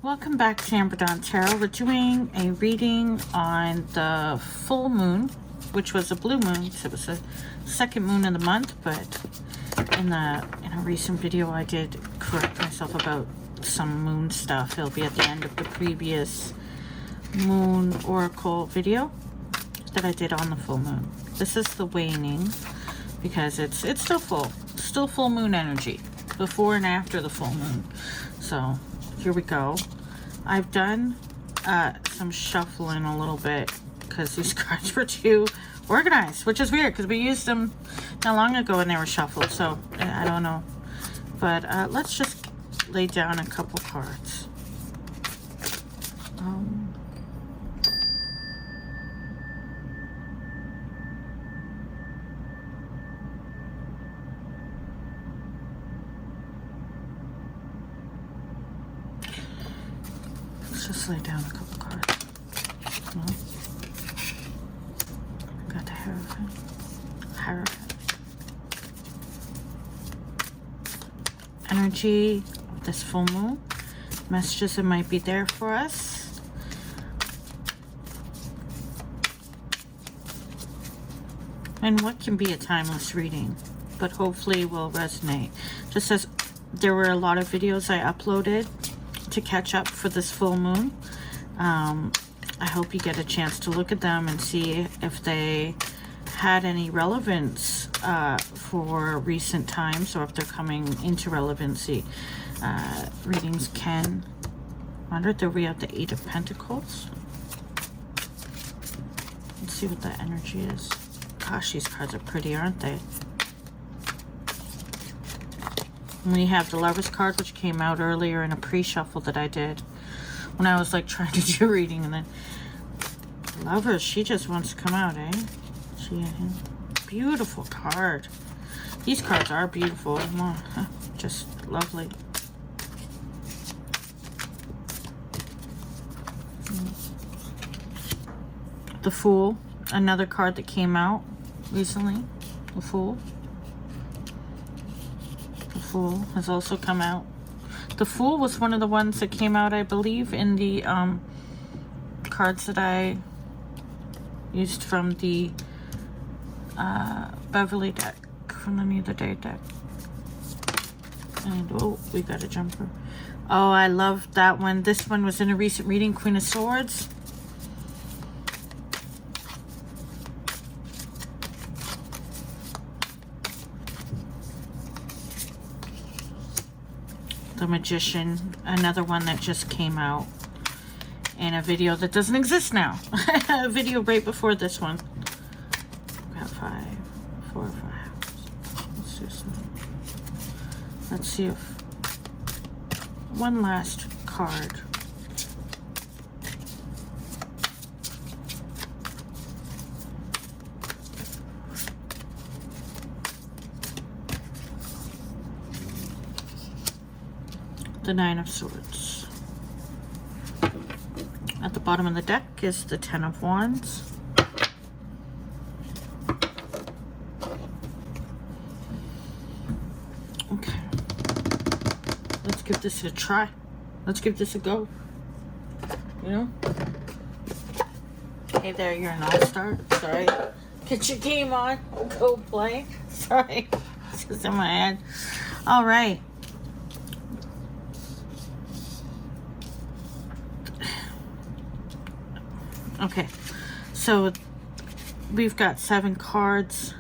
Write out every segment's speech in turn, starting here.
Welcome back to Amber Dawn Tarot. We're doing a reading on the full moon, which was a blue moon. So it was the second moon of the month, but in a recent video I did correct myself about some moon stuff. It'll be at the end of the previous moon oracle video that I did on the full moon. This is the waning because it's still full moon energy before and after the full moon. So here we go. I've done some shuffling a little bit because these cards were too organized, which is weird because we used them not long ago and they were shuffled. So I don't know, but let's just lay down a couple cards. Just lay down a couple cards. Well, got the Hierophant. Energy of this full moon. Messages that might be there for us. And what can be a timeless reading, but hopefully will resonate. Just as there were a lot of videos I uploaded to catch up for this full moon. I hope you get a chance to look at them and see if they had any relevance for recent times, or if they're coming into relevancy. Readings can wonder. There we have the Eight of Pentacles. Let's see what that energy is. Gosh, these cards are pretty, aren't they? We have the Lover's card, which came out earlier in a pre-shuffle that I did when I was like trying to do a reading, and then Lovers, she just wants to come out, eh? Beautiful card. These cards are beautiful. Just lovely. The Fool, another card that came out recently. The Fool. Fool has also come out. The Fool was one of the ones that came out, I believe, in the cards that I used from the Beverly deck, from the New the Day deck. And oh, we got a jumper. Oh, I love that one. This one was in a recent reading, Queen of Swords. The Magician, another one that just came out in a video that doesn't exist now. A video right before this one. Got 5, 4, 5. Let's do some. Let's see if one last card. The Nine of Swords. At the bottom of the deck is the Ten of Wands. Okay. Let's give this a try. Let's give this a go. You know? Hey there, you're an all-star. Sorry. Get your game on. Go play. Sorry. It's just in my head. All right. Okay, so we've got 7 cards.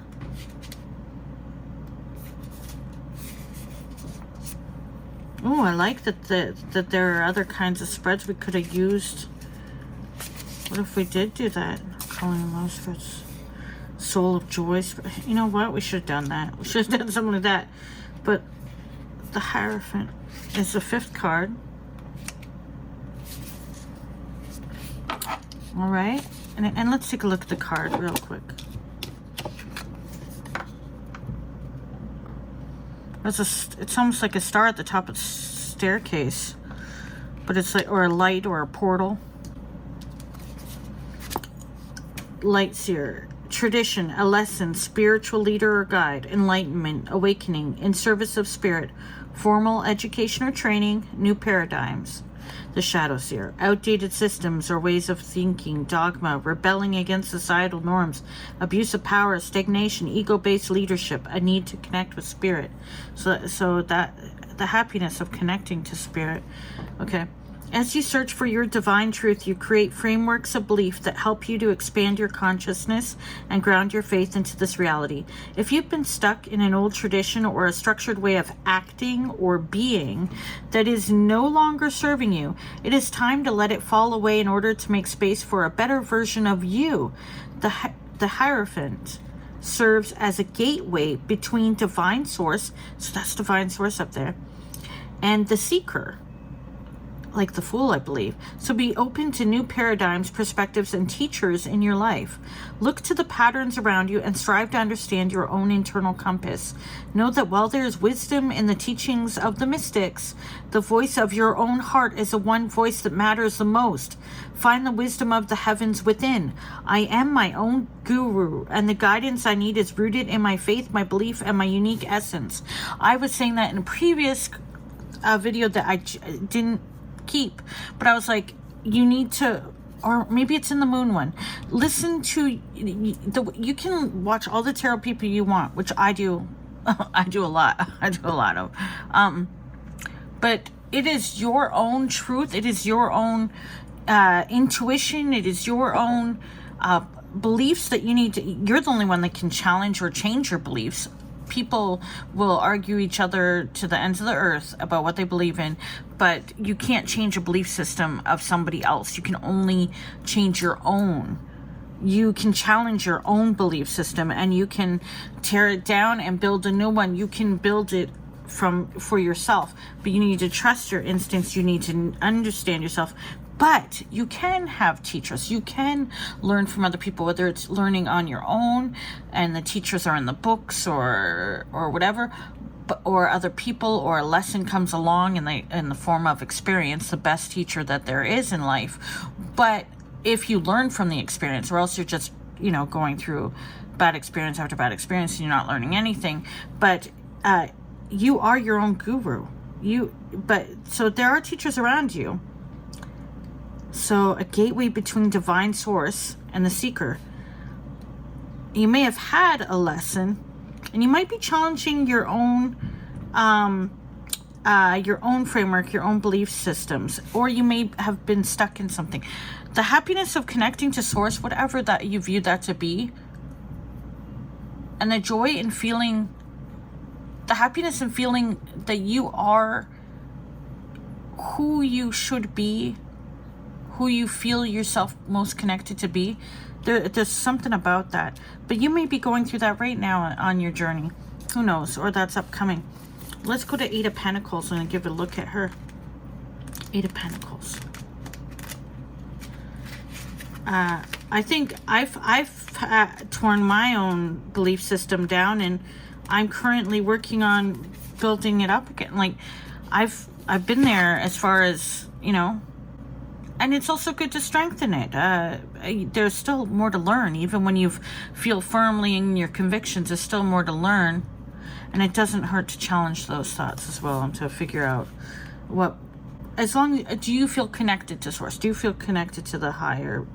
Oh, I like that there are other kinds of spreads we could have used. What if we did do that? Calling love spreads. Soul of Joy. You know what? We should have done that. We should have done something like that. But the Hierophant is the 5th card. All right, and let's take a look at the card real quick. It's almost like a star at the top of the staircase, but it's like, or a light or a portal. Light seer, tradition, a lesson, spiritual leader or guide, enlightenment, awakening, in service of spirit, formal education or training, new paradigms. the shadow seer. Outdated systems or ways of thinking, dogma, rebelling against societal norms, abuse of power, stagnation, ego-based leadership, a need to connect with spirit. So that the happiness of connecting to spirit. Okay. As you search for your divine truth, you create frameworks of belief that help you to expand your consciousness and ground your faith into this reality. If you've been stuck in an old tradition or a structured way of acting or being that is no longer serving you, it is time to let it fall away in order to make space for a better version of you. The Hierophant serves as a gateway between divine source, so that's divine source up there, and the seeker, like the Fool, I believe. So be open to new paradigms, perspectives, and teachers in your life. Look to the patterns around you and strive to understand your own internal compass. Know that while there is wisdom in the teachings of the mystics, the voice of your own heart is the one voice that matters the most. Find the wisdom of the heavens within. I am my own guru, and the guidance I need is rooted in my faith, my belief, and my unique essence. I was saying that in a previous video that I didn't keep, but I was like, you need to, or maybe it's in the moon one, listen to you can watch all the tarot people you want, which I do. I do a lot of but it is your own truth, it is your own intuition, it is your own beliefs that you need to, you're the only one that can challenge or change your beliefs. People will argue each other to the ends of the earth about what they believe in, but you can't change a belief system of somebody else. You can only change your own. You can challenge your own belief system, and you can tear it down and build a new one. You can build it for yourself, but you need to trust your instincts. You need to understand yourself. But you can have teachers. You can learn from other people, whether it's learning on your own and the teachers are in the books or whatever, or other people, or a lesson comes along in the form of experience, the best teacher that there is in life. But if you learn from the experience, or else you're just, going through bad experience after bad experience and you're not learning anything. But you are your own guru. So there are teachers around you. So a gateway between divine source and the seeker. You may have had a lesson, and you might be challenging your own framework, your own belief systems, or you may have been stuck in something. The happiness of connecting to source, whatever that you view that to be, and the joy in feeling, the happiness in feeling that you are who you should be, who you feel yourself most connected to be. There's something about that. But you may be going through that right now on your journey. Who knows? Or that's upcoming. Let's go to Eight of Pentacles and give a look at her. Eight of Pentacles. I think I've torn my own belief system down, and I'm currently working on building it up again. Like I've been there as far as, and it's also good to strengthen it. There's still more to learn. Even when you feel firmly in your convictions, there's still more to learn. And it doesn't hurt to challenge those thoughts as well, and to figure out do you feel connected to source? Do you feel connected to the higher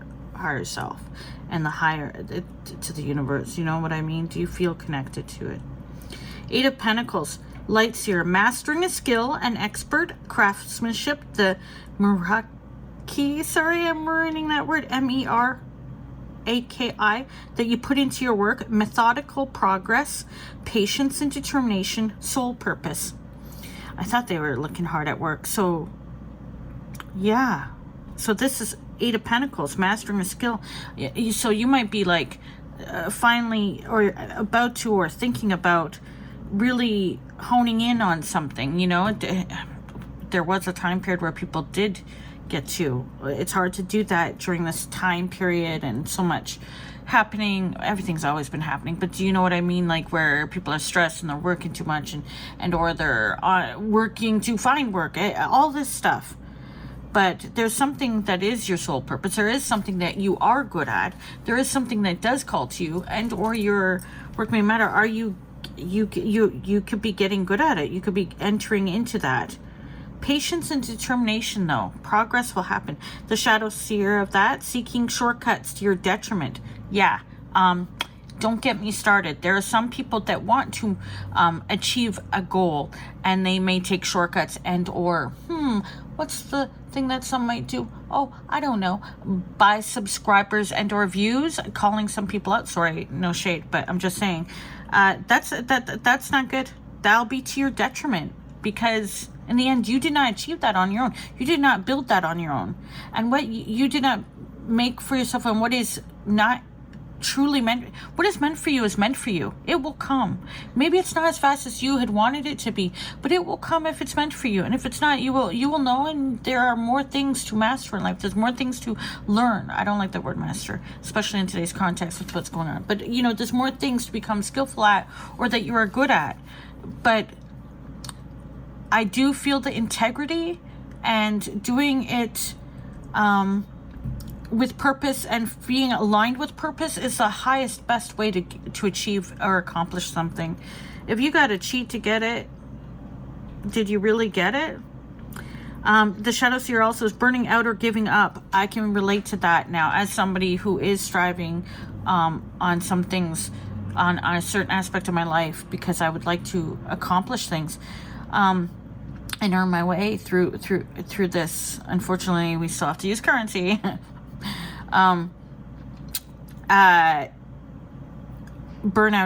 self and to the universe? You know what I mean? Do you feel connected to it? Eight of Pentacles. Light Seer. Mastering a skill and expert craftsmanship. The sorry, I'm ruining that word, MERAKI, that you put into your work, methodical progress, patience and determination, soul purpose. I thought they were looking hard at work. So, yeah. So this is Eight of Pentacles, mastering a skill. So you might be like finally, or about to, or thinking about really honing in on something, There was a time period where people did get to. It's hard to do that during this time period and so much happening. Everything's always been happening, but do you know what I mean? Like where people are stressed and they're working too much, and or they're working to find work, all this stuff. But there's something that is your soul purpose. There is something that you are good at. There is something that does call to you, and or your work may matter. Are you could be getting good at it. You could be entering into that Patience and determination, though. Progress will happen. The shadow seer of that, seeking shortcuts to your detriment. Yeah. Don't get me started. There are some people that want to achieve a goal, and they may take shortcuts and or, what's the thing that some might do? Oh, I don't know. Buy subscribers and or views, calling some people out. Sorry, no shade, but I'm just saying. That's not good. That'll be to your detriment, because in the end, you did not achieve that on your own. You did not build that on your own. And what you did not make for yourself, and what is not truly meant, what is meant for you is meant for you. It will come. Maybe it's not as fast as you had wanted it to be, but it will come if it's meant for you. And if it's not, you will know. And there are more things to master in life. There's more things to learn. I don't like the word master, especially in today's context with what's going on. But there's more things to become skillful at, or that you are good at. But I do feel the integrity and doing it with purpose and being aligned with purpose is the highest, best way to achieve or accomplish something. If you got to cheat to get it, did you really get it? The shadow seer also is burning out or giving up. I can relate to that now as somebody who is striving on some things, on a certain aspect of my life, because I would like to accomplish things and earn my way through this. Unfortunately, we still have to use currency. Burnout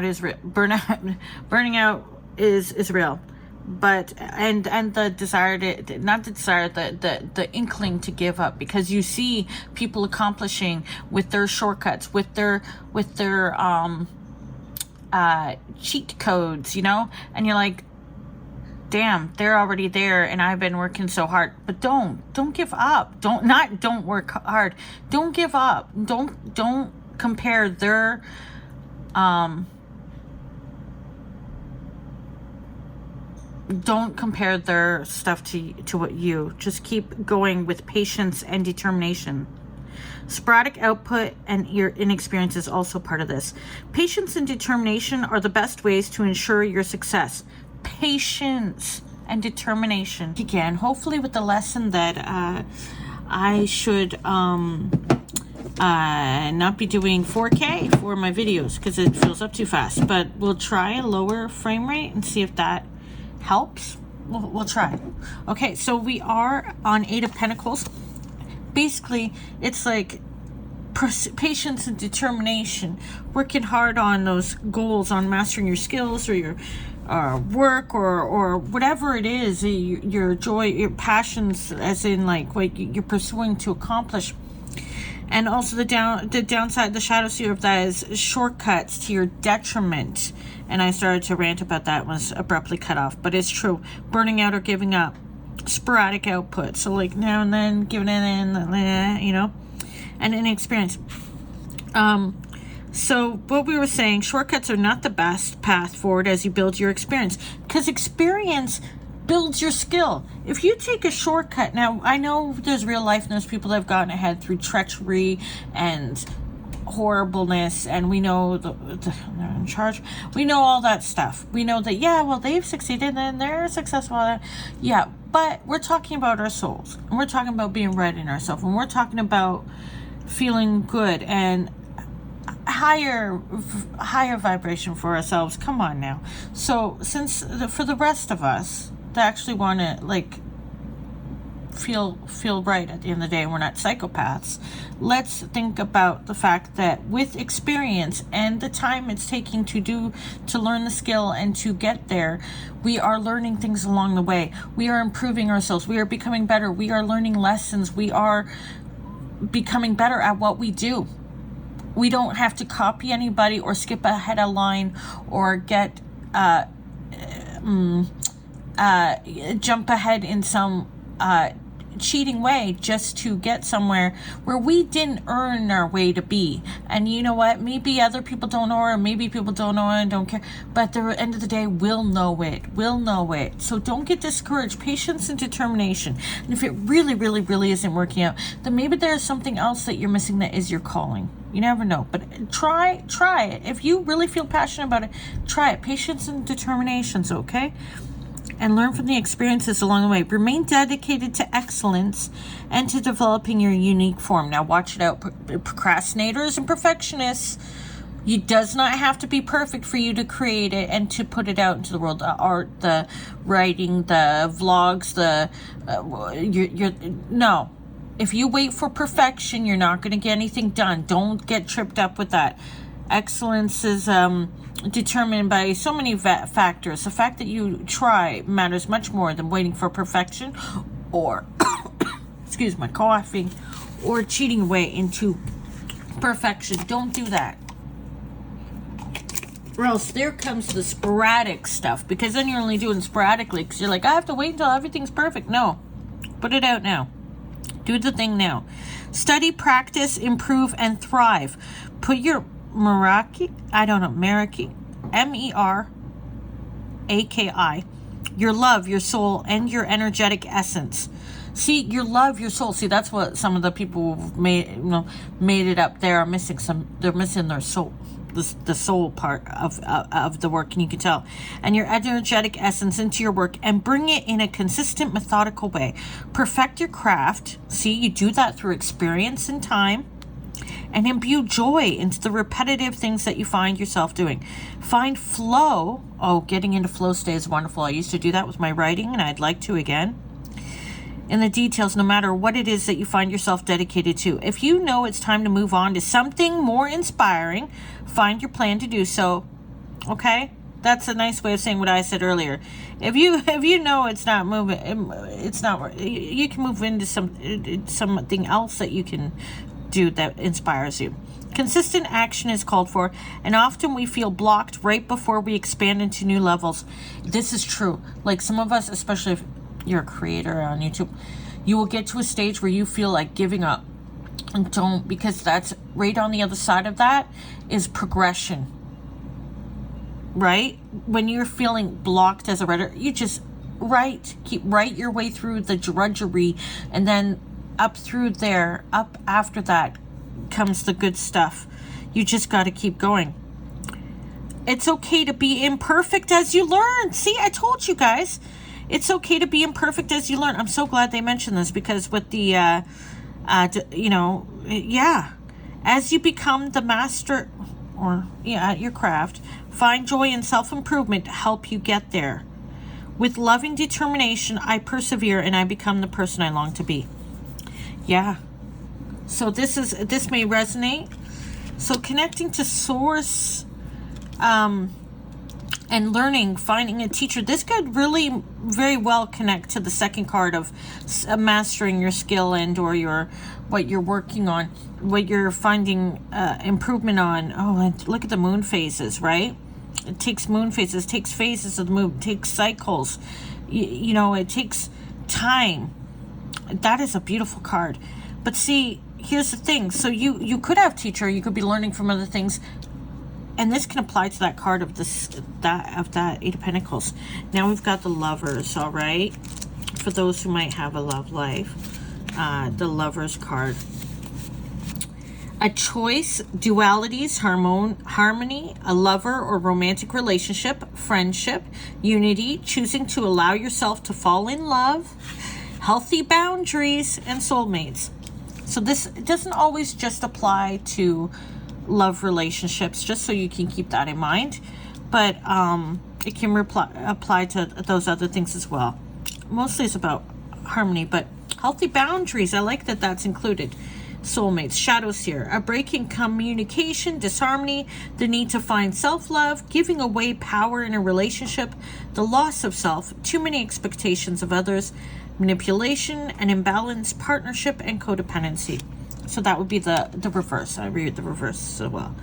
is real. Burning out is real. But and the desire to, not the desire, the inkling to give up, because you see people accomplishing with their shortcuts, with their cheat codes, and you're like, damn, they're already there and I've been working so hard. But don't give up. Don't work hard. Don't give up. Don't compare their don't compare their stuff to what you. Just keep going with patience and determination. Sporadic output and your inexperience is also part of this. Patience and determination are the best ways to ensure your success. Patience and determination. Again, hopefully with the lesson that I should not be doing 4K for my videos because it fills up too fast. But we'll try a lower frame rate and see if that helps. We'll try. Okay, so we are on 8 of Pentacles. Basically, it's like patience and determination, working hard on those goals, on mastering your skills or your work or whatever it is, your joy, your passions, as in like what you're pursuing to accomplish. And also the downside, the shadow seer of that is shortcuts to your detriment. And I started to rant about that, was abruptly cut off, but it's true. Burning out or giving up. Sporadic output, so like now and then giving it in, and inexperience. So what we were saying, shortcuts are not the best path forward as you build your experience, because experience builds your skill. If you take a shortcut, now I know there's real life and there's people that have gotten ahead through treachery and horribleness, and we know they're in charge. We know all that stuff. We know that, they've succeeded and they're successful. Yeah, but we're talking about our souls, and we're talking about being right in ourselves, and we're talking about feeling good and higher vibration for ourselves. Come on now. So for the rest of us that actually want to feel right at the end of the day, and we're not psychopaths, let's think about the fact that with experience and the time it's taking to learn the skill and to get there, we are learning things along the way. We are improving ourselves. We are becoming better. We are learning lessons. We are becoming better at what we do. We don't have to copy anybody or skip ahead a line or get jump ahead in some cheating way just to get somewhere where we didn't earn our way to be. And you know what? Maybe other people don't know, or maybe people don't know and don't care. But at the end of the day, we'll know it. We'll know it. So don't get discouraged. Patience and determination. And if it really, really, really isn't working out, then maybe there's something else that you're missing that is your calling. You never know. But try it. If you really feel passionate about it, try it. Patience and determination's okay. and learn from the experiences along the way. Remain dedicated to excellence and to developing your unique form. Now watch it out, procrastinators and perfectionists. It does not have to be perfect for you to create it and to put it out into the world. The art, the writing, the vlogs, no. If you wait for perfection, you're not going to get anything done. Don't get tripped up with that. Excellence is determined by so many factors. The fact that you try matters much more than waiting for perfection or, excuse my coughing, or cheating away into perfection. Don't do that. Or else there comes the sporadic stuff, because then you're only doing sporadically because you're like, I have to wait until everything's perfect. No, put it out now. Do the thing now. Study, practice, improve, and thrive. Put your Meraki, MERAKI, your love, your soul, and your energetic essence. See, your love, your soul. See, that's what some of the people who've made it up there are missing. They're missing their soul. The soul part of the work, and you can tell, and your energetic essence into your work, and bring it in a consistent, methodical way. Perfect your craft. See, you do that through experience and time, and imbue joy into the repetitive things that you find yourself doing. Find flow. Oh, getting into flow state is wonderful. I used to do that with my writing, and I'd like to again. In the details, no matter what it is that you find yourself dedicated to. If you know it's time to move on to something more inspiring, find your plan to do so. Okay? That's a nice way of saying what I said earlier. If you know it's not moving, it's not, you can move into something else that you can do that inspires you. Consistent action is called for, and often we feel blocked right before we expand into new levels. This is true. Like some of us, especially if you're a creator on YouTube, you will get to a stage where you feel like giving up. And don't, because that's right on the other side of that is progression. Right? When you're feeling blocked as a writer, you just write your way through the drudgery, and then up through there, up after that comes the good stuff. You just got to keep going. It's okay to be imperfect as you learn. See, I told you guys. It's okay to be imperfect as you learn. I'm so glad they mentioned this, because with the, as you become the master at your craft, find joy and self-improvement to help you get there. With loving determination, I persevere and I become the person I long to be. Yeah. So this may resonate. So connecting to source, and learning, finding a teacher. This could really very well connect to the second card of mastering your skill and or what you're working on, what you're finding improvement on. Oh, and look at the moon phases, right? It takes moon phases, takes phases of the moon, takes cycles. It takes time. That is a beautiful card. But see, here's the thing. So you could have teacher, you could be learning from other things. And this can apply to that card of that Eight of Pentacles. Now we've got the Lovers, all right? For those who might have a love life. The Lovers card. A choice, dualities, harmony, a lover or romantic relationship, friendship, unity, choosing to allow yourself to fall in love, healthy boundaries, and soulmates. So this doesn't always just apply to love relationships, just so you can keep that in mind, but it can apply to those other things as well. Mostly it's about harmony, but healthy boundaries, I like that that's included. Soulmates, shadows here, a break in communication, disharmony, the need to find self-love, giving away power in a relationship, the loss of self, too many expectations of others, manipulation, an imbalanced partnership, and codependency. So that would be the reverse. I read the reverse as well.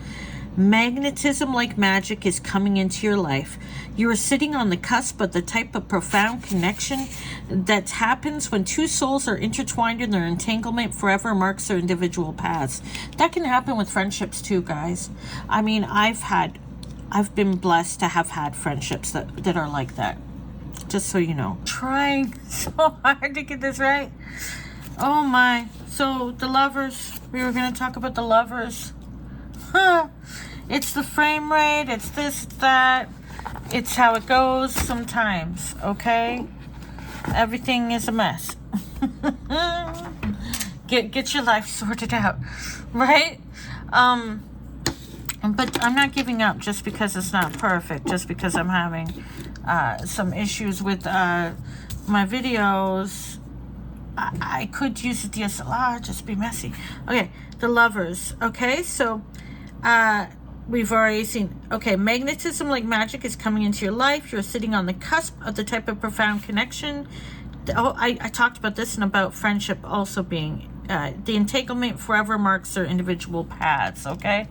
Magnetism like magic is coming into your life. You are sitting on the cusp of the type of profound connection that happens when two souls are intertwined, and their entanglement forever marks their individual paths. That can happen with friendships too, guys. I mean, I've been blessed to have had friendships that are like that. Just so you know. Trying so hard to get this right. Oh my. So the Lovers, we were going to talk about the Lovers. It's the frame rate, it's this, it's that. It's how it goes sometimes, okay? Everything is a mess. Get your life sorted out, right? But I'm not giving up just because it's not perfect, just because I'm having some issues with my videos. I could use a DSLR, just be messy. Okay, the Lovers. Okay, so we've already seen, okay, magnetism like magic is coming into your life. You're sitting on the cusp of the type of profound connection. Oh, I talked about this and about friendship also being, the entanglement forever marks their individual paths, okay?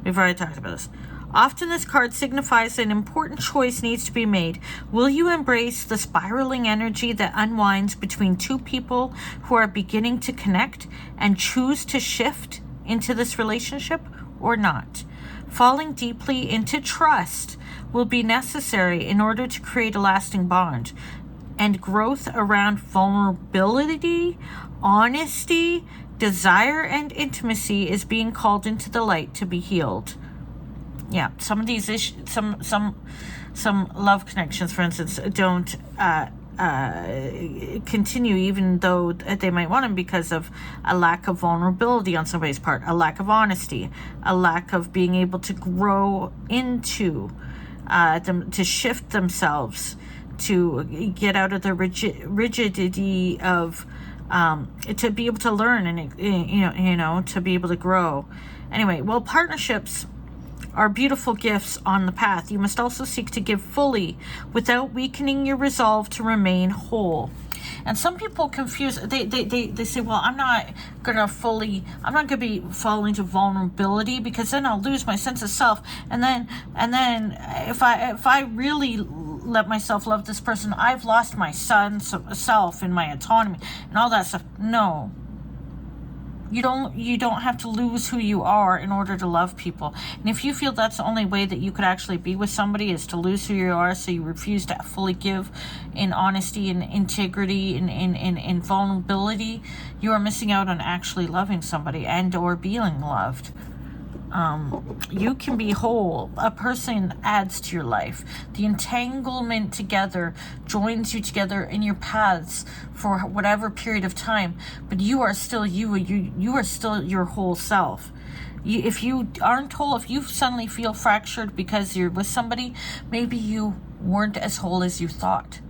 We've already talked about this. Often this card signifies an important choice needs to be made. Will you embrace the spiraling energy that unwinds between two people who are beginning to connect and choose to shift into this relationship or not? Falling deeply into trust will be necessary in order to create a lasting bond. And growth around vulnerability, honesty, desire, and intimacy is being called into the light to be healed. Yeah, some of these issues, some love connections, for instance, don't continue even though they might want them because of a lack of vulnerability on somebody's part, a lack of honesty, a lack of being able to grow into them, to shift themselves, to get out of the rigidity of to be able to learn and you know to be able to grow. Anyway, well, partnerships are beautiful gifts on the path. You must also seek to give fully without weakening your resolve to remain whole. And some people confuse, they say, well, I'm not going to be falling into vulnerability because then I'll lose my sense of self. And then if I really let myself love this person, I've lost my sense of self and my autonomy and all that stuff. No. You don't have to lose who you are in order to love people. And if you feel that's the only way that you could actually be with somebody is to lose who you are, so you refuse to fully give in honesty and integrity and in vulnerability, you are missing out on actually loving somebody and or being loved. You can be whole. A person adds to your life. The entanglement together joins you together in your paths for whatever period of time, but you are still you. You are still your whole self. If you aren't whole, if you suddenly feel fractured because you're with somebody, maybe you weren't as whole as you thought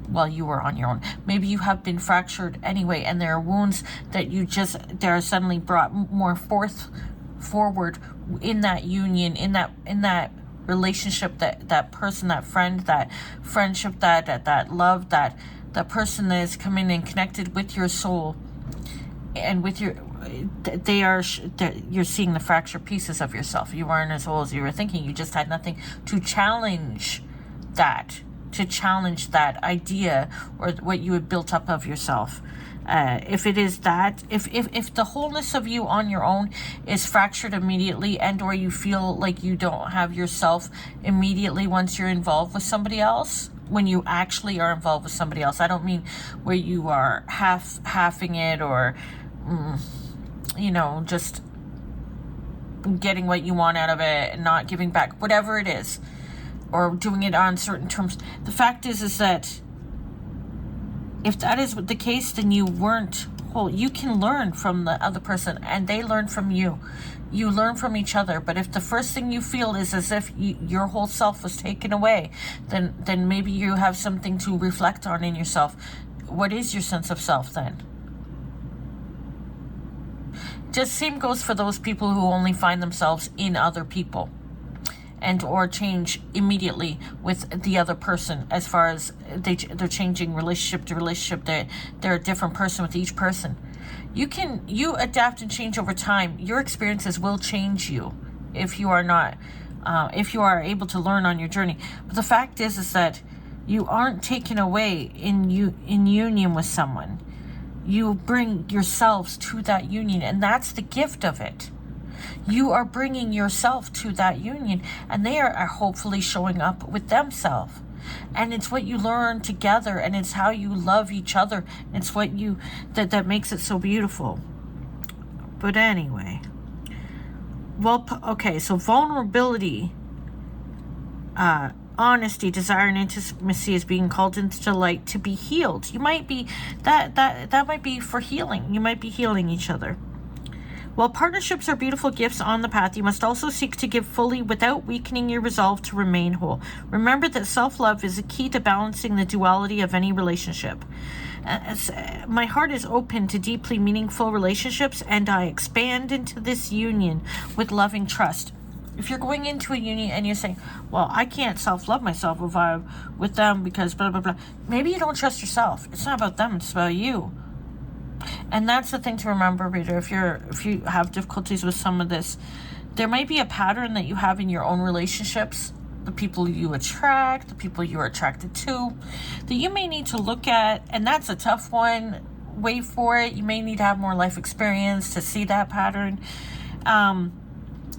while you were on your own. Maybe you have been fractured anyway, and there are wounds that they are suddenly brought more forward in that union, in that relationship, that person, that friend, that friendship, that love, that person that is coming and connected with your soul and with your, you're seeing the fractured pieces of yourself. You weren't as whole as you were thinking. You just had nothing to challenge that idea or what you had built up of yourself. If it is that, if the wholeness of you on your own is fractured immediately, and or you feel like you don't have yourself immediately once you're involved with somebody else, when you actually are involved with somebody else, I don't mean where you are halving it or just getting what you want out of it and not giving back, whatever it is, or doing it on certain terms. The fact is that if that is the case, then you weren't whole. You can learn from the other person and they learn from you. You learn from each other. But if the first thing you feel is as if your whole self was taken away, then maybe you have something to reflect on in yourself. What is your sense of self then? Just same goes for those people who only find themselves in other people and or change immediately with the other person, as far as they're changing relationship to relationship. They're a different person with each person. You adapt and change over time. Your experiences will change you if you are not if you are able to learn on your journey. But the fact is that you aren't taken away in union with someone. You bring yourselves to that union, and that's the gift of it. You are bringing yourself to that union, and they are hopefully showing up with themselves. And it's what you learn together, and it's how you love each other. It's what that makes it so beautiful. But anyway, well, okay, so vulnerability honesty, desire, and intimacy is being called into light to be healed. You might be, that might be for healing. You might be healing each other. While partnerships are beautiful gifts on the path, you must also seek to give fully without weakening your resolve to remain whole. Remember that self-love is a key to balancing the duality of any relationship. My heart is open to deeply meaningful relationships, and I expand into this union with loving trust. If you're going into a union and you're saying, well, I can't self-love myself if I'm with them because blah, blah, blah. Maybe you don't trust yourself. It's not about them. It's about you. And that's the thing to remember, reader. If you have difficulties with some of this, there might be a pattern that you have in your own relationships, the people you attract, the people you're attracted to, that you may need to look at. And that's a tough one. Wait for it. You may need to have more life experience to see that pattern.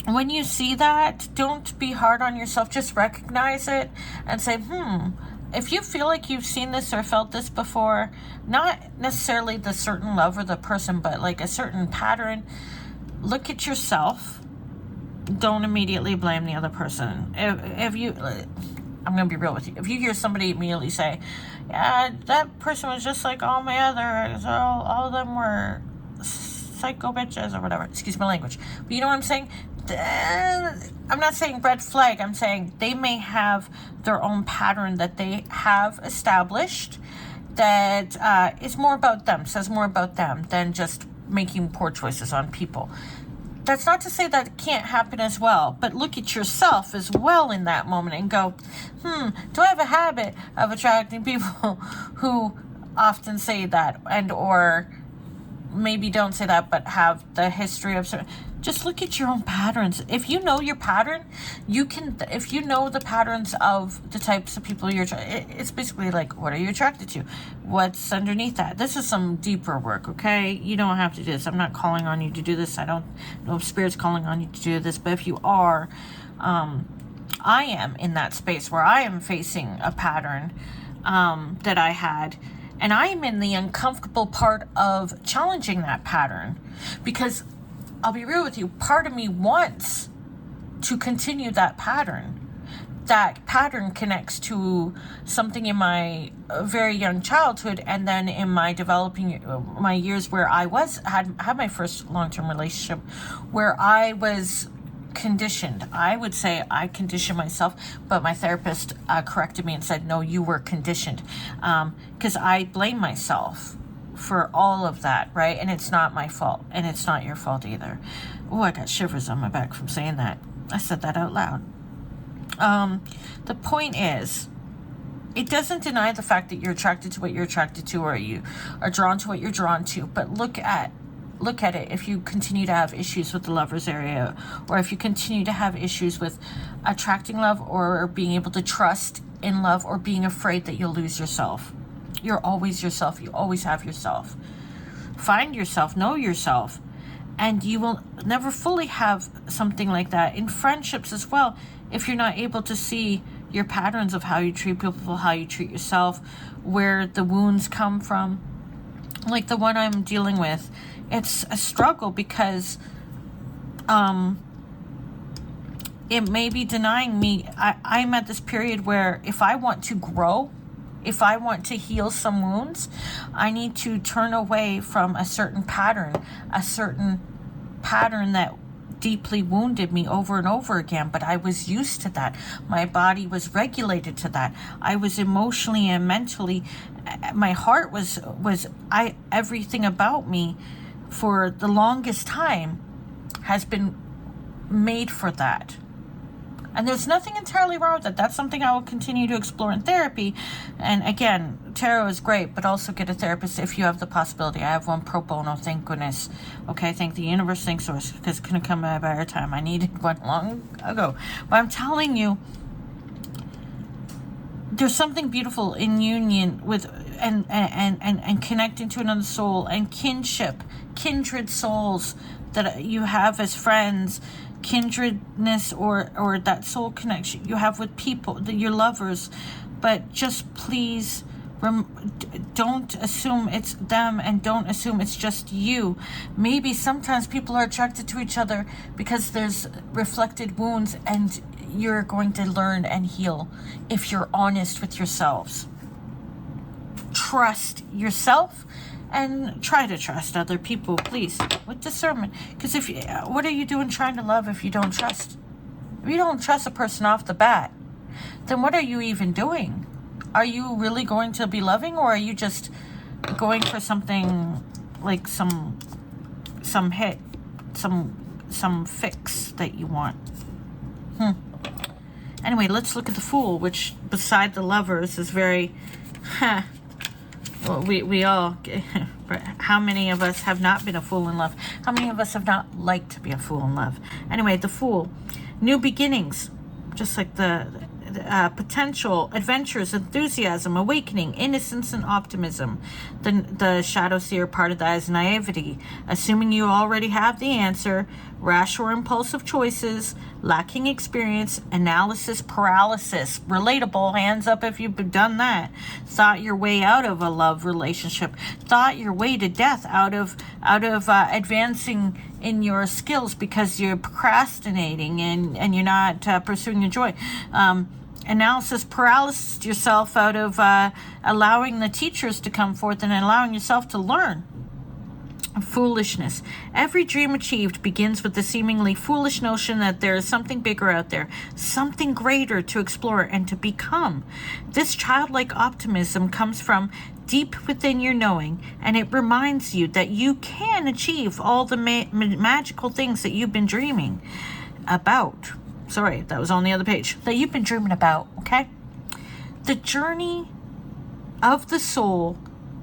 When you see that, don't be hard on yourself. Just recognize it and say, if you feel like you've seen this or felt this before, not necessarily the certain love or the person, but like a certain pattern, look at yourself. Don't immediately blame the other person. If you, I'm going to be real with you. If you hear somebody immediately say, yeah, that person was just like all my others, all of them were psycho bitches or whatever. Excuse my language. But you know what I'm saying? I'm not saying red flag. I'm saying they may have their own pattern that they have established that is more about them, says more about them than just making poor choices on people. That's not to say that it can't happen as well, but look at yourself as well in that moment and go, do I have a habit of attracting people who often say that and or maybe don't say that but have the history of certain. Just look at your own patterns. If you know your pattern, you can, if you know the patterns of the types of people you're, it's basically like, what are you attracted to? What's underneath that? This is some deeper work, okay? You don't have to do this. I'm not calling on you to do this. I don't know if Spirit's calling on you to do this, but if you are, I am in that space where I am facing a pattern that I had. And I am in the uncomfortable part of challenging that pattern because I'll be real with you, part of me wants to continue that pattern. That pattern connects to something in my very young childhood and then in my developing, my years where I had my first long-term relationship where I was conditioned. I would say I conditioned myself, but my therapist corrected me and said, no, you were conditioned. Because I blame myself for all of that, right? And it's not my fault, and it's not your fault either. Oh, I got shivers on my back from saying that. I said that out loud. The point is, it doesn't deny the fact that you're attracted to what you're attracted to, or you are drawn to what you're drawn to, but look at it if you continue to have issues with the lovers area, or if you continue to have issues with attracting love or being able to trust in love, or being afraid that you'll lose yourself. You're always yourself. You always have yourself. Find yourself, know yourself, and you will never fully have something like that in friendships as well if you're not able to see your patterns of how you treat people, how you treat yourself, where the wounds come from. Like the one I'm dealing with, it's a struggle because it may be denying me. I'm at this period where if I want to grow, if I want to heal some wounds, I need to turn away from a certain pattern that deeply wounded me over and over again. But I was used to that. My body was regulated to that. I was emotionally and mentally, my heart was everything about me for the longest time has been made for that. And there's nothing entirely wrong with that. That's something I will continue to explore in therapy. And again, tarot is great, but also get a therapist if you have the possibility. I have one pro bono, thank goodness. Okay, thank the universe, thank source, because it couldn't come at a better time. I needed one long ago. But I'm telling you, there's something beautiful in union with and connecting to another soul, and kinship, kindred souls that you have as friends, kindredness or that soul connection you have with people, your lovers. But just please don't assume it's them, and don't assume it's just you. Maybe sometimes people are attracted to each other because there's reflected wounds, and you're going to learn and heal if you're honest with yourselves. Trust yourself and try to trust other people, please, with discernment. Because what are you doing trying to love if you don't trust? If you don't trust a person off the bat, then what are you even doing? Are you really going to be loving, or are you just going for something like some hit, some fix that you want? Anyway, let's look at the Fool, which beside the Lovers is very, well, we all, but how many of us have not been a fool in love? How many of us have not liked to be a fool in love? Anyway, the Fool, new beginnings, just like the potential, adventures, enthusiasm, awakening, innocence, and optimism. The Shadow Seer part of that is naivety, assuming you already have the answer, rash or impulsive choices, lacking experience, analysis paralysis. Relatable, hands up if you've done that. Thought your way out of a love relationship. Thought your way to death out of advancing in your skills because you're procrastinating and you're not pursuing your joy. Analysis paralysis yourself out of allowing the teachers to come forth and allowing yourself to learn. Foolishness. Every dream achieved begins with the seemingly foolish notion that there is something bigger out there, something greater to explore and to become. This childlike optimism comes from deep within your knowing, and it reminds you that you can achieve all the magical things that you've been dreaming about. Sorry, that was on the other page. That you've been dreaming about, okay? The journey of the soul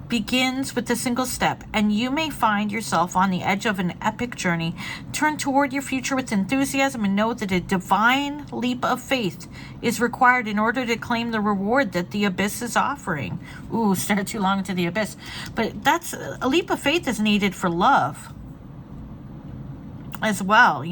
begins with a single step, and you may find yourself on the edge of an epic journey. Turn toward your future with enthusiasm and know that a divine leap of faith is required in order to claim the reward that the abyss is offering. Ooh, stare too long into the abyss. But that's a leap of faith is needed for love as well,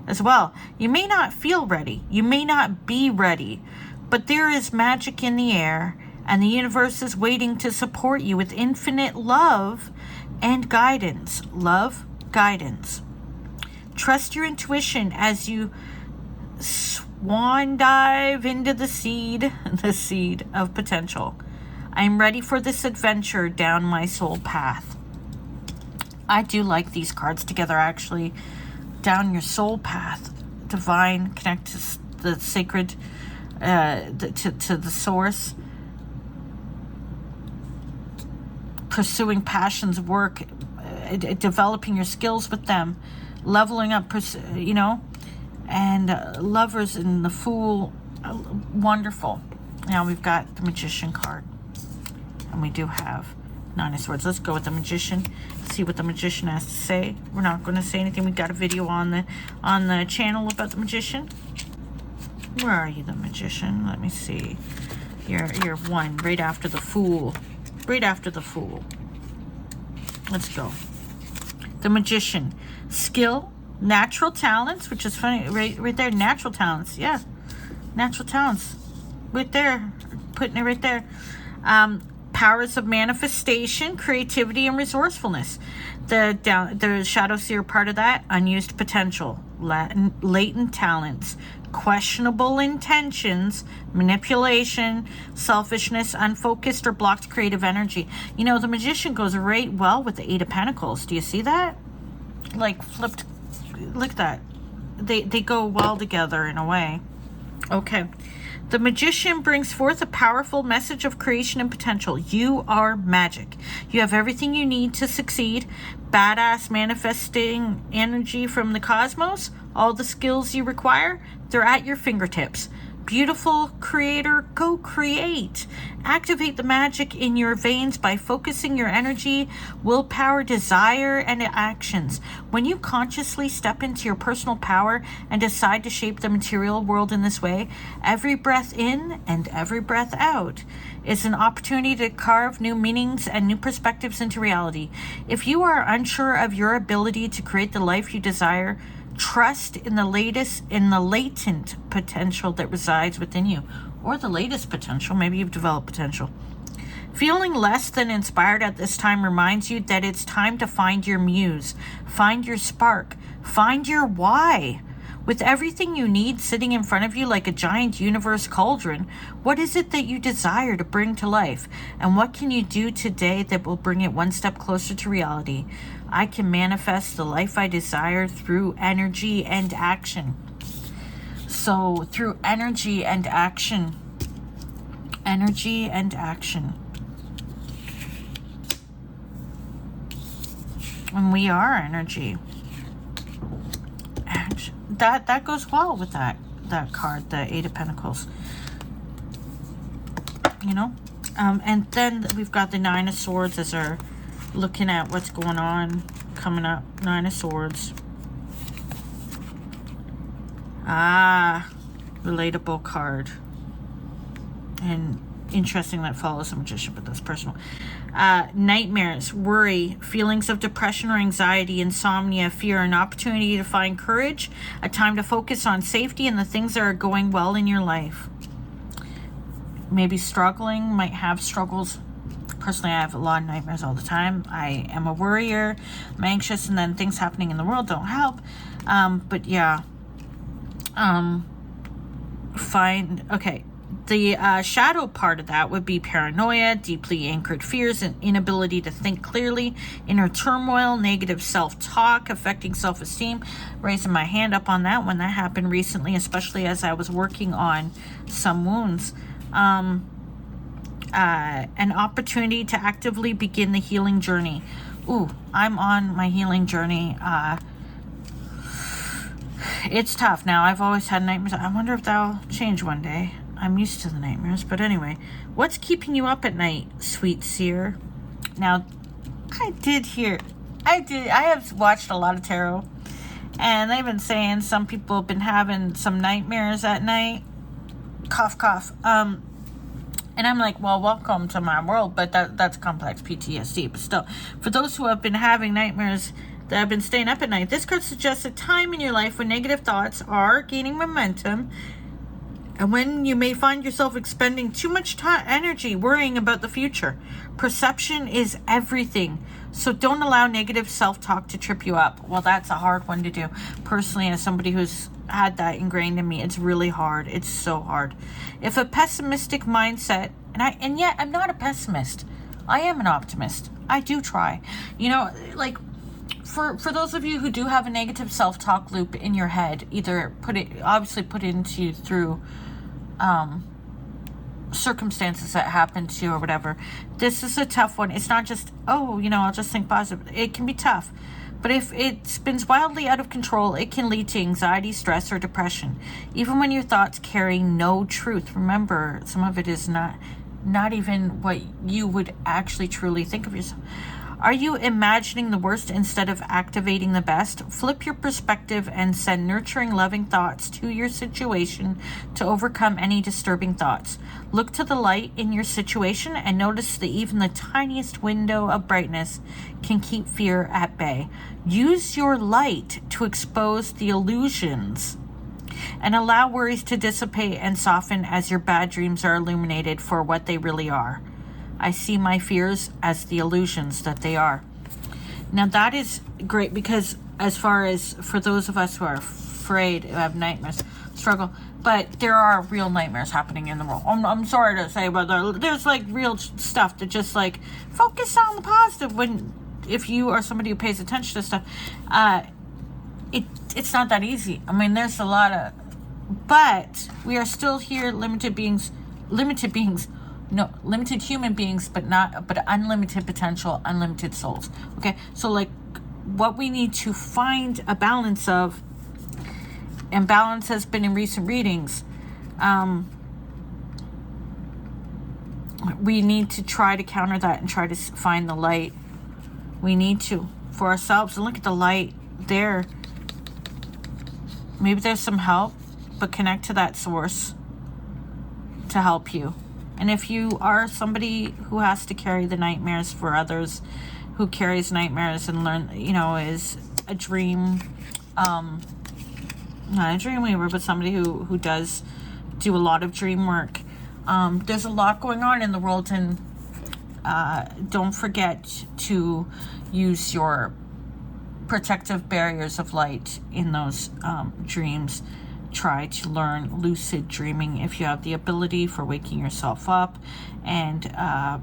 as well. You may not feel ready. You may not be ready, but there is magic in the air, and the universe is waiting to support you with infinite love and guidance. Love, guidance. Trust your intuition as you swan dive into the seed of potential. I'm ready for this adventure down my soul path. I do like these cards together, actually. Down your soul path. Divine, connect to the sacred, to the source. Pursuing passions, work, developing your skills with them, leveling up, and Lovers and the Fool, wonderful. Now we've got the Magician card, and we do have Nine of Swords. Let's go with the Magician, see what the Magician has to say. We're not going to say anything. We've got a video on the channel about the Magician. Where are you, the Magician? Let me see. You're one right after the Fool. Right after the Fool. Let's go. The Magician. Skill, natural talents, which is funny, right there. Natural talents, yeah. Natural talents. Right there. Putting it right there. Powers of manifestation, creativity, and resourcefulness. The Shadow Seer part of that, unused potential, latent talents, questionable intentions, manipulation, selfishness, unfocused or blocked creative energy. The Magician goes right well with the Eight of Pentacles. Do you see that? Like flipped. Look at that. They go well together in a way. Okay. The Magician brings forth a powerful message of creation and potential. You are magic. You have everything you need to succeed. Badass manifesting energy from the cosmos. All the skills you require, they're at your fingertips. Beautiful creator, go create. Activate the magic in your veins by focusing your energy, willpower, desire, and actions. When you consciously step into your personal power and decide to shape the material world in this way, every breath in and every breath out is an opportunity to carve new meanings and new perspectives into reality. If you are unsure of your ability to create the life you desire, trust in the latent potential that resides within you, or the latest potential. Maybe you've developed potential. Feeling less than inspired at this time reminds you that it's time to find your muse, find your spark, find your why. With everything you need sitting in front of you like a giant universe cauldron, what is it that you desire to bring to life? And what can you do today that will bring it one step closer to reality? I can manifest the life I desire through energy and action. So through energy and action. Energy and action. And we are energy. Action. That goes well with that card, the Eight of Pentacles. You know? And then we've got the Nine of Swords as our looking at what's going on coming up. Nine of Swords. Relatable card. And interesting that follows the Magician, but that's personal. Nightmares, worry, feelings of depression or anxiety, insomnia, fear, an opportunity to find courage, a time to focus on safety and the things that are going well in your life. Maybe struggling, might have struggles. Personally, I have a lot of nightmares all the time. I am a worrier, I'm anxious, and then things happening in the world don't help. But yeah. Okay. The shadow part of that would be paranoia, deeply anchored fears, and inability to think clearly, inner turmoil, negative self-talk, affecting self-esteem. Raising my hand up on that one. That happened recently, especially as I was working on some wounds. An opportunity to actively begin the healing journey. Ooh, I'm on my healing journey. It's tough. Now, I've always had nightmares. I wonder if that'll change one day. I'm used to the nightmares, but anyway. What's keeping you up at night, sweet seer? Now, I have watched a lot of tarot, and they've been saying some people have been having some nightmares at night. Cough, cough. And I'm like, well, welcome to my world, but that's complex PTSD. But still, for those who have been having nightmares that have been staying up at night, this card suggests a time in your life when negative thoughts are gaining momentum, and when you may find yourself expending too much energy worrying about the future. Perception is everything, so don't allow negative self-talk to trip you up. Well, that's a hard one to do. Personally, as somebody who's had that ingrained in me, it's really hard. It's so hard. If a pessimistic mindset, and yet I'm not a pessimist. I am an optimist. I do try. You know, like, for those of you who do have a negative self-talk loop in your head, either put it into through circumstances that happen to you or whatever. This is a tough one. It's not just, I'll just think positive. It can be tough. But if it spins wildly out of control, it can lead to anxiety, stress, or depression. Even when your thoughts carry no truth. Remember, some of it is not even what you would actually truly think of yourself. Are you imagining the worst instead of activating the best? Flip your perspective and send nurturing, loving thoughts to your situation to overcome any disturbing thoughts. Look to the light in your situation and notice that even the tiniest window of brightness can keep fear at bay. Use your light to expose the illusions and allow worries to dissipate and soften as your bad dreams are illuminated for what they really are. I see my fears as the illusions that they are. Now that is great, because as far as for those of us who are afraid, who have nightmares, struggle, but there are real nightmares happening in the world. I'm sorry to say, but there's like real stuff that just like focus on the positive. If you are somebody who pays attention to stuff, it's not that easy. I mean, there's a lot of, but we are still here, limited human beings, but unlimited potential, unlimited souls. Okay, so like what we need to find a balance of, and balance has been in recent readings, we need to try to counter that and try to find the light. We need to, for ourselves, and look at the light there. Maybe there's some help, but connect to that source to help you. And if you are somebody who has to carry the nightmares for others, who carries nightmares and is a dream, not a dream weaver, but somebody who does do a lot of dream work, there's a lot going on in the world, and don't forget to use your protective barriers of light in those dreams. Try to learn lucid dreaming if you have the ability for waking yourself up. And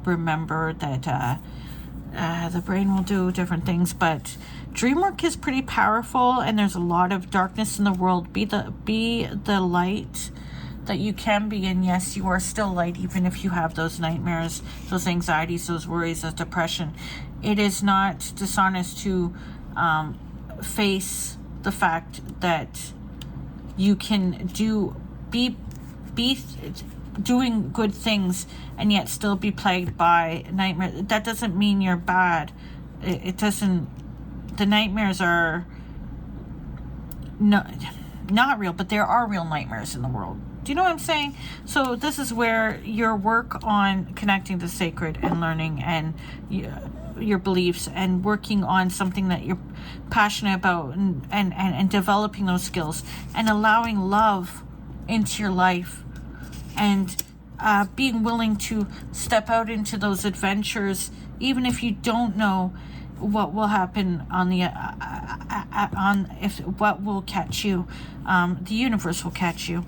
remember that the brain will do different things, but dream work is pretty powerful, and there's a lot of darkness in the world. Be the light that you can be, and yes, you are still light even if you have those nightmares, those anxieties, those worries, that depression. It is not dishonest to face the fact that you can be doing good things and yet still be plagued by nightmares. That doesn't mean you're bad. It doesn't. The nightmares are not real, but there are real nightmares in the world. Do you know what I'm saying? So this is where your work on connecting to sacred and learning and your beliefs and working on something that you're passionate about and developing those skills and allowing love into your life and being willing to step out into those adventures, even if you don't know what will happen on the what will catch you. The universe will catch you.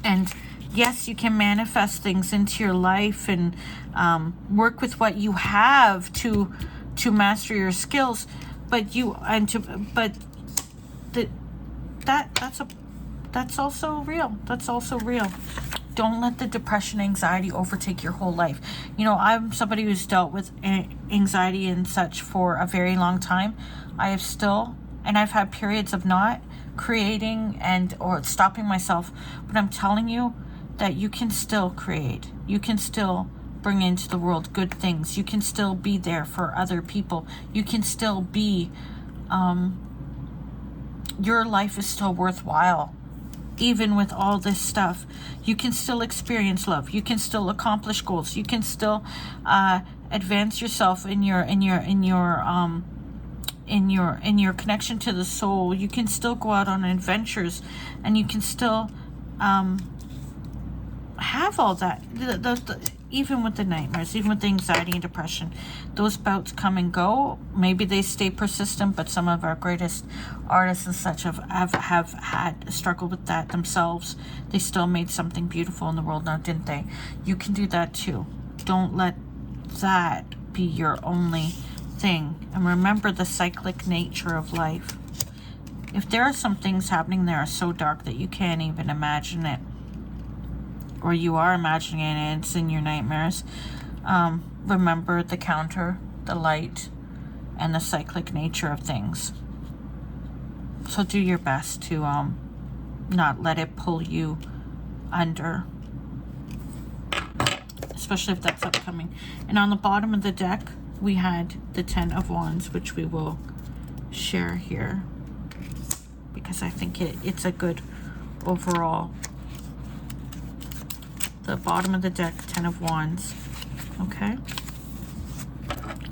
And yes, you can manifest things into your life and work with what you have to master your skills. But that's also real. That's also real. Don't let the depression, anxiety overtake your whole life. You know, I'm somebody who's dealt with anxiety and such for a very long time. I've had periods of not creating or stopping myself, but I'm telling you that you can still create. You can still bring into the world good things. You can still be there for other people. You can still be, your life is still worthwhile. Even with all this stuff, you can still experience love. You can still accomplish goals. You can still advance yourself in your connection to the soul. You can still go out on adventures, and you can still have all that. Even with the nightmares, even with the anxiety and depression, those bouts come and go. Maybe they stay persistent, but some of our greatest artists and such have had struggled with that themselves. They still made something beautiful in the world now, didn't they? You can do that too. Don't let that be your only thing. And remember the cyclic nature of life. If there are some things happening that are so dark that you can't even imagine it, or you are imagining it and it's in your nightmares, remember the counter, the light, and the cyclic nature of things. So do your best to not let it pull you under, especially if that's upcoming. And on the bottom of the deck, we had the 10 of Wands, which we will share here because I think it's a good overall. The bottom of the deck, 10 of Wands. Okay.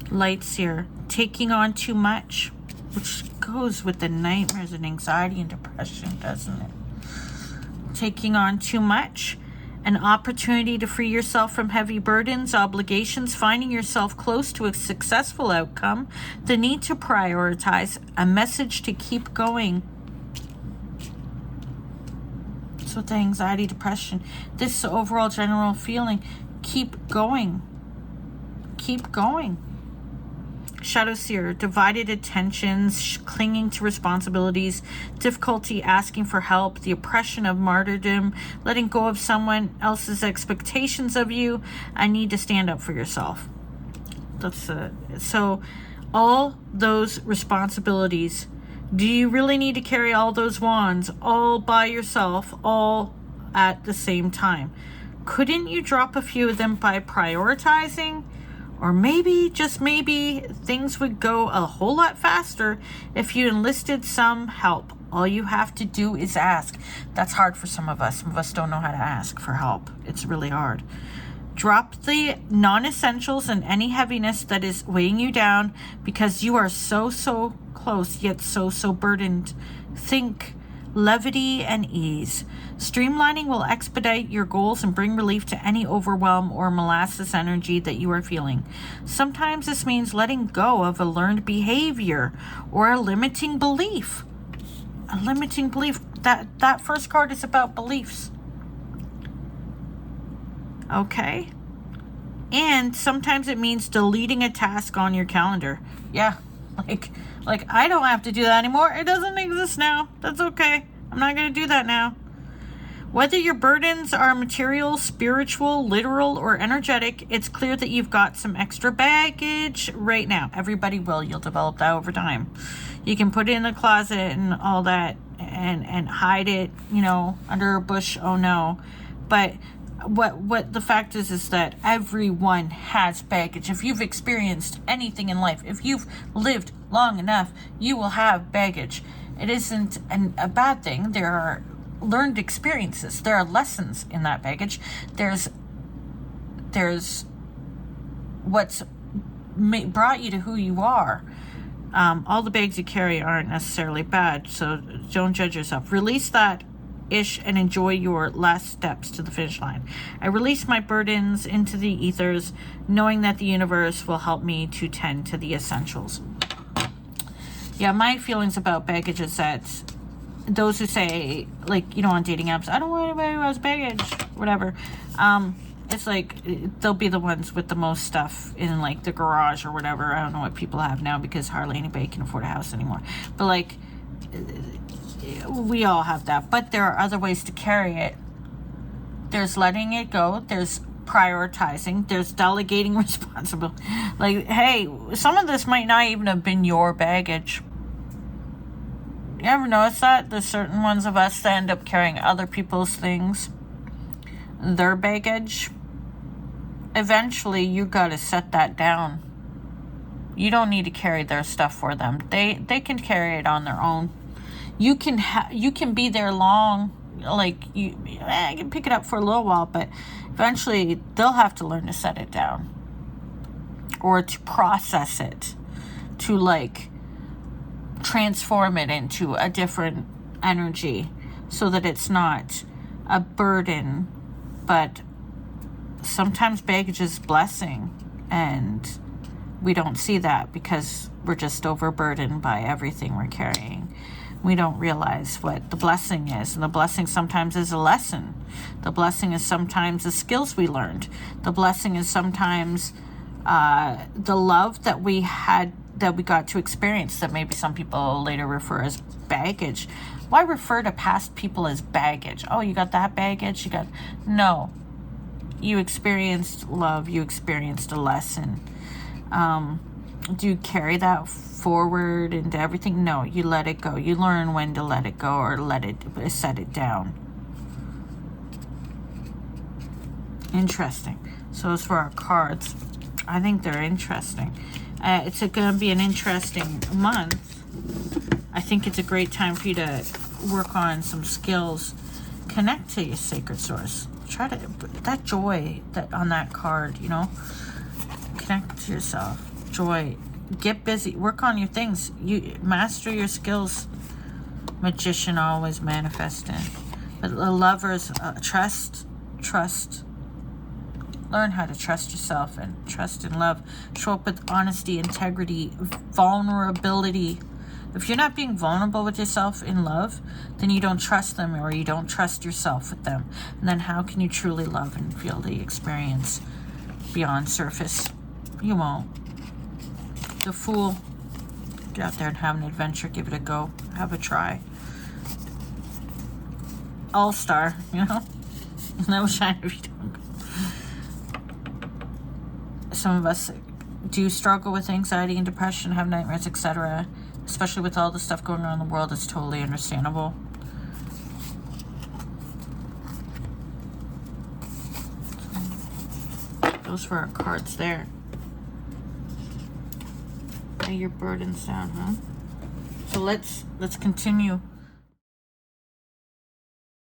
Lights here. Taking on too much, which goes with the nightmares and anxiety and depression, doesn't it? Taking on too much. An opportunity to free yourself from heavy burdens, obligations, finding yourself close to a successful outcome. The need to prioritize. A message to keep going. With the anxiety, depression, this overall general feeling, keep going. Shadow Seer, divided attentions, clinging to responsibilities, difficulty asking for help, the oppression of martyrdom, letting go of someone else's expectations of you, a need to stand up for yourself. So all those responsibilities. Do you really need to carry all those wands all by yourself, all at the same time? Couldn't you drop a few of them by prioritizing? Or maybe, just maybe, things would go a whole lot faster if you enlisted some help. All you have to do is ask. That's hard for some of us. Some of us don't know how to ask for help. It's really hard. Drop the non-essentials and any heaviness that is weighing you down because you are so close yet so burdened. Think levity, and ease. Streamlining will expedite your goals and bring relief to any overwhelm or molasses energy that you are feeling. Sometimes this means letting go of a learned behavior or a limiting belief. A limiting belief. That first card is about beliefs. Okay? And sometimes it means deleting a task on your calendar. Yeah, like I don't have to do that anymore. It doesn't exist now. That's okay. I'm not going to do that now. Whether your burdens are material, spiritual, literal, or energetic, it's clear that you've got some extra baggage right now. Everybody will. You'll develop that over time. You can put it in the closet and all that and hide it, you know, under a bush. Oh no. But what the fact is that everyone has baggage. If you've experienced anything in life, if you've lived long enough, you will have baggage. It isn't a bad thing. There are learned experiences. There are lessons in that baggage. There's what's brought you to who you are. All the bags you carry aren't necessarily bad, so don't judge yourself. Release that ish and enjoy your last steps to the finish line. I release my burdens into the ethers, knowing that the universe will help me to tend to the essentials. Yeah, my feelings about baggage is that those who say, like, you know, on dating apps, I don't want anybody who has baggage, whatever. It's like, they'll be the ones with the most stuff in, like, the garage or whatever. I don't know what people have now because hardly anybody can afford a house anymore. But, like, we all have that. But there are other ways to carry it. There's letting it go. There's prioritizing. There's delegating responsibility. Like, hey, some of this might not even have been your baggage. You ever notice that? There's certain ones of us that end up carrying other people's things, their baggage. Eventually, you got to set that down. You don't need to carry their stuff for them. They can carry it on their own. You can be there long, like you can pick it up for a little while, but eventually they'll have to learn to set it down or to process it, to like transform it into a different energy so that it's not a burden. But sometimes baggage is blessing, and we don't see that because we're just overburdened by everything we're carrying. We don't realize what the blessing is. And the blessing sometimes is a lesson. The blessing is sometimes the skills we learned. The blessing is sometimes the love that we had, that we got to experience, that maybe some people later refer as baggage. Why refer to past people as baggage? Oh, you got that baggage? No. You experienced love. You experienced a lesson. Do you carry that forward into everything? No, you let it go. You learn when to let it go or set it down. Interesting. So as for our cards, I think they're interesting. It's going to be an interesting month. I think it's a great time for you to work on some skills. Connect to your sacred source. Try to, that joy that on that card, you know, connect to yourself. Joy. Get busy. Work on your things. You master your skills. Magician, always manifesting. But the lovers, trust. Learn how to trust yourself and trust and love. Show up with honesty, integrity, vulnerability. If you're not being vulnerable with yourself in love, then you don't trust them, or you don't trust yourself with them. And then how can you truly love and feel the experience beyond surface? You won't. The Fool. Get out there and have an adventure. Give it a go. Have a try. All-star, you know? No shine if you don't. Some of us do struggle with anxiety and depression, have nightmares, etc. Especially with all the stuff going on in the world. It's totally understandable. Those were our cards there. Lay your burdens down, huh? So let's continue